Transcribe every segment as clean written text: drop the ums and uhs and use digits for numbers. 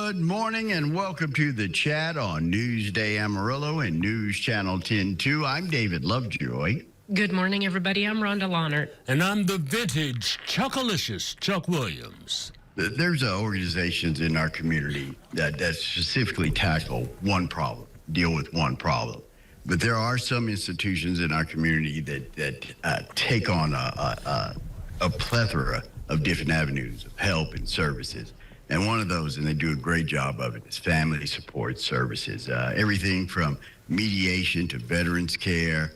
Good morning and welcome to the chat on Newsday Amarillo and News Channel 10-2. I'm David Lovejoy. Good morning, everybody. I'm Rhonda Lahnert. And I'm the vintage Chuckalicious Chuck Williams. There's organizations in our community that specifically tackle one problem, deal with one problem. But there are some institutions in our community that take on a plethora of different avenues of help and services. And one of those, and they do a great job of it, is family support services. Everything from mediation to veterans care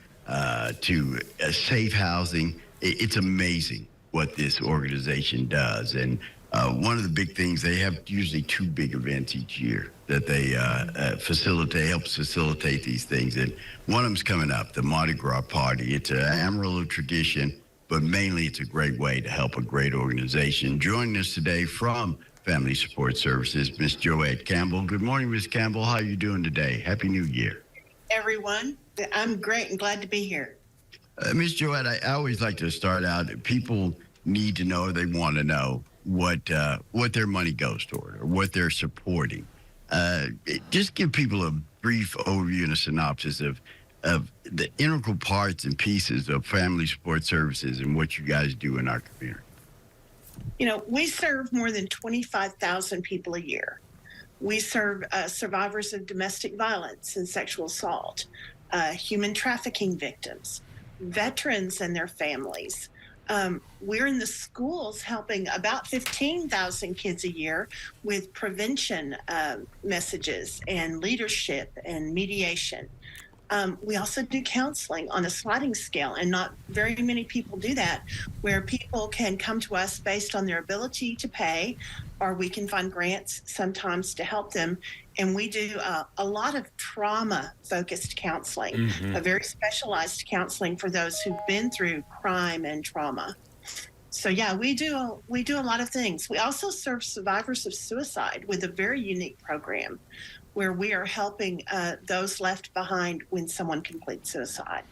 to safe housing. It's amazing what this organization does. And one of the big things, they have usually two big events each year that they help facilitate these things. And one of them's coming up, the Mardi Gras Party. It's an Amarillo tradition, but mainly it's a great way to help a great organization. Joining us today from Family Support Services, Miss Joette Campbell. Good morning, Miss Campbell. How are you doing today? Happy New Year. Everyone, I'm great and glad to be here. Miss Joette, I always like to start out, people need to know, they want to know what their money goes toward or what they're supporting. Just give people a brief overview and a synopsis of the integral parts and pieces of Family Support Services and what you guys do in our community. You know, we serve more than 25,000 people a year. We serve survivors of domestic violence and sexual assault, human trafficking victims, veterans and their families. We're in the schools helping about 15,000 kids a year with prevention messages and leadership and mediation. We also do counseling on a sliding scale, and not very many people do that, where people can come to us based on their ability to pay, or we can find grants sometimes to help them. And we do a lot of trauma-focused counseling, a very specialized counseling for those who've been through crime and trauma. So yeah, we do a lot of things. We also serve survivors of suicide with a very unique program where we are helping those left behind when someone completes suicide.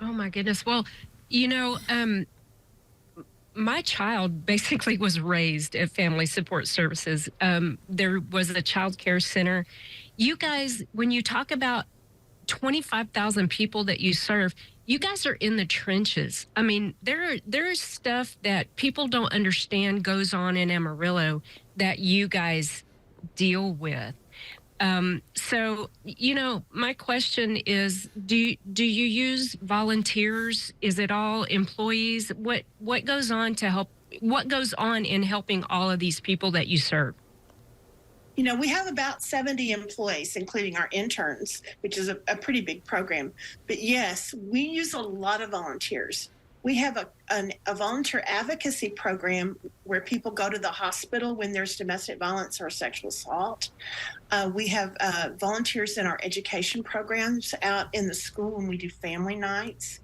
Oh, my goodness. Well, you know, my child basically was raised at Family Support Services. There was a child care center. You guys, when you talk about 25,000 people that you serve, you guys are in the trenches. I mean, there's stuff that people don't understand goes on in Amarillo that you guys deal with. So, you know, my question is, do you use volunteers? Is it all employees? What goes on in helping all of these people that you serve? You know, we have about 70 employees, including our interns, which is a pretty big program. But yes, we use a lot of volunteers. We have a volunteer advocacy program where people go to the hospital when there's domestic violence or sexual assault. We have volunteers in our education programs out in the school when we do family nights.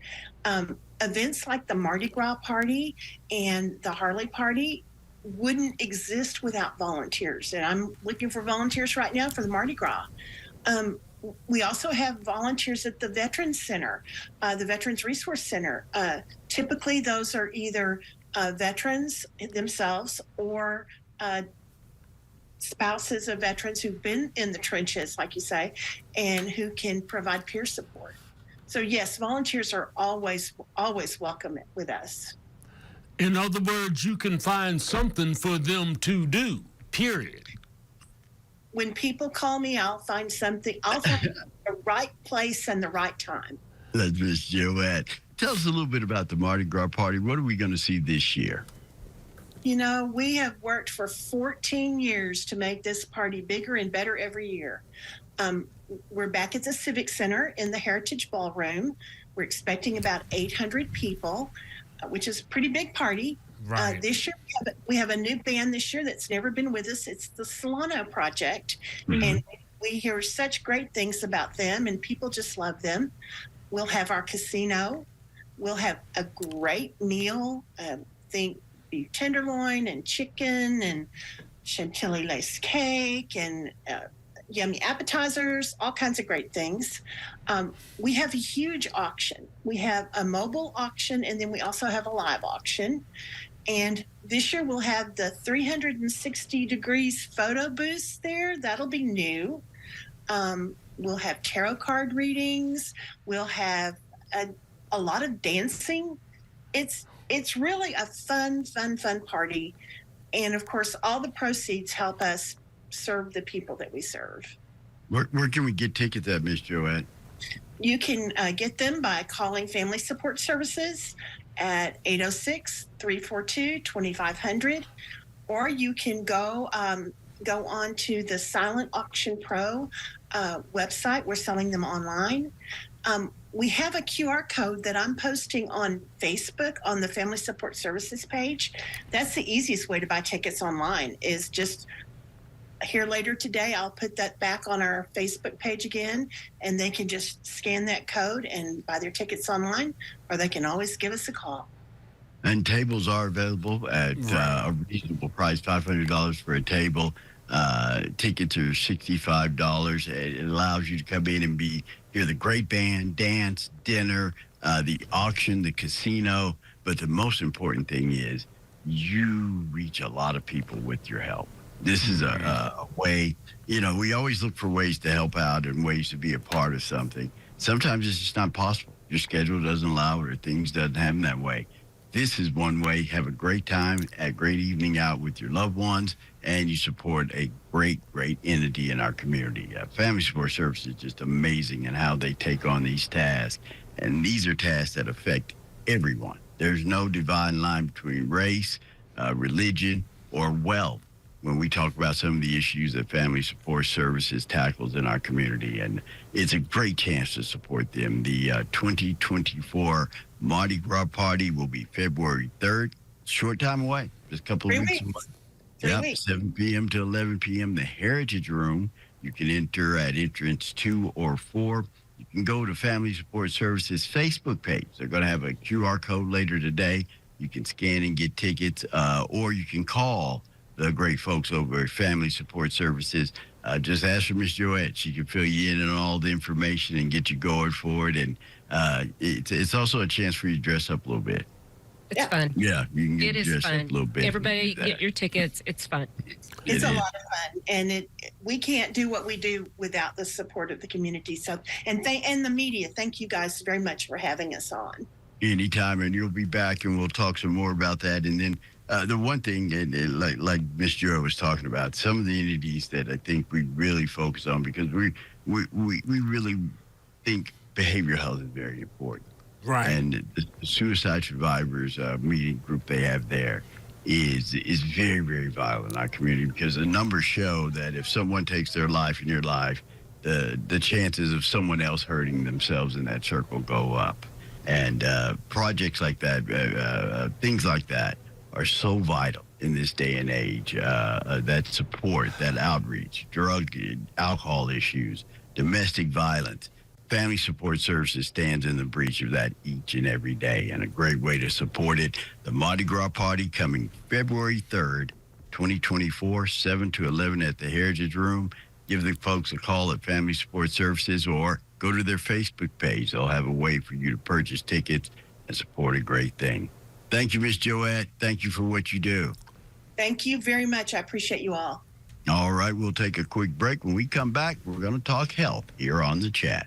Events like the Mardi Gras Party and the Harley Party wouldn't exist without volunteers. And I'm looking for volunteers right now for the Mardi Gras. We also have volunteers at the Veterans Center, the Veterans Resource Center. Typically, those are either veterans themselves or spouses of veterans who've been in the trenches, like you say, and who can provide peer support. So yes, volunteers are always welcome with us. In other words, you can find something for them to do, period. When people call me, I'll find something. I'll find the right place and the right time. That's Miss Joette. Tell us a little bit about the Mardi Gras Party. What are we going to see this year? You know, we have worked for 14 years to make this party bigger and better every year. We're back at the Civic Center in the Heritage Ballroom. We're expecting about 800 people, which is a pretty big party. Right. This year, we have a new band this year that's never been with us. It's the Solano Project, and we hear such great things about them, and people just love them. We'll have our casino. We'll have a great meal. Think beef tenderloin and chicken and chantilly lace cake and yummy appetizers, all kinds of great things. We have a huge auction. We have a mobile auction, and then we also have a live auction. And this year we'll have the 360 degrees photo booths there. That'll be new. We'll have tarot card readings. We'll have a lot of dancing. It's really a fun party. And of course, all the proceeds help us serve the people that we serve. Where can we get tickets at, Miss Joette? You can get them by calling Family Support Services at 806-342-2500, or you can go on to the Silent Auction Pro website. We're selling them online. We have a QR code that I'm posting on Facebook on the Family Support Services page. That's the easiest way to buy tickets online, is just here later today, I'll put that back on our Facebook page again, and they can just scan that code and buy their tickets online, or they can always give us a call. And tables are available at a reasonable price, $500 for a table. Tickets are $65. It allows you to come in and hear the great band, dance, dinner, the auction, the casino. But the most important thing is you reach a lot of people with your help. This is a way, we always look for ways to help out and ways to be a part of something. Sometimes it's just not possible. Your schedule doesn't allow it, or things doesn't happen that way. This is one way. Have a great time, a great evening out with your loved ones, and you support a great entity in our community. Family Support Services is just amazing in how they take on these tasks. And these are tasks that affect everyone. There's no dividing line between race, religion, or wealth when we talk about some of the issues that Family Support Services tackles in our community. And it's a great chance to support them. The 2024 Mardi Gras Party will be February 3rd. Short time away, just a couple of weeks away. 3 weeks. 7 p.m. to 11 p.m. The Heritage Room. You can enter at entrance 2 or 4. You can go to Family Support Services Facebook page. They're going to have a QR code later today. You can scan and get tickets, or you can call the great folks over at Family Support Services. Just ask for Miss Joette. She can fill you in on all the information and get you going for it. And it's also a chance for you to dress up a little bit. It's fun. Yeah, you can It is dress fun. up a little bit. Everybody get your tickets. It's fun. It's a lot of fun, and we can't do what we do without the support of the community. So, and the media. Thank you guys very much for having us on. Anytime, and you'll be back, and we'll talk some more about that. And then the one thing, like Miss Joe was talking about, some of the entities that I think we really focus on, because we really think behavioral health is very important. Right. And the suicide survivors meeting group they have there is very vital in our community, because the numbers show that if someone takes their life in your life, the chances of someone else hurting themselves in that circle go up. And projects like that, things like that, are so vital in this day and age. That support, that outreach, drug and alcohol issues, domestic violence. Family Support Services stands in the breach of that each and every day, and a great way to support it. The Mardi Gras Party coming February 3rd, 2024, 7 to 11 at the Heritage Room. Give the folks a call at Family Support Services, or go to their Facebook page. They'll have a way for you to purchase tickets and support a great thing. Thank you, Miss Joette. Thank you for what you do. Thank you very much. I appreciate you all. All right, we'll take a quick break. When we come back, we're going to talk health here on The Chat.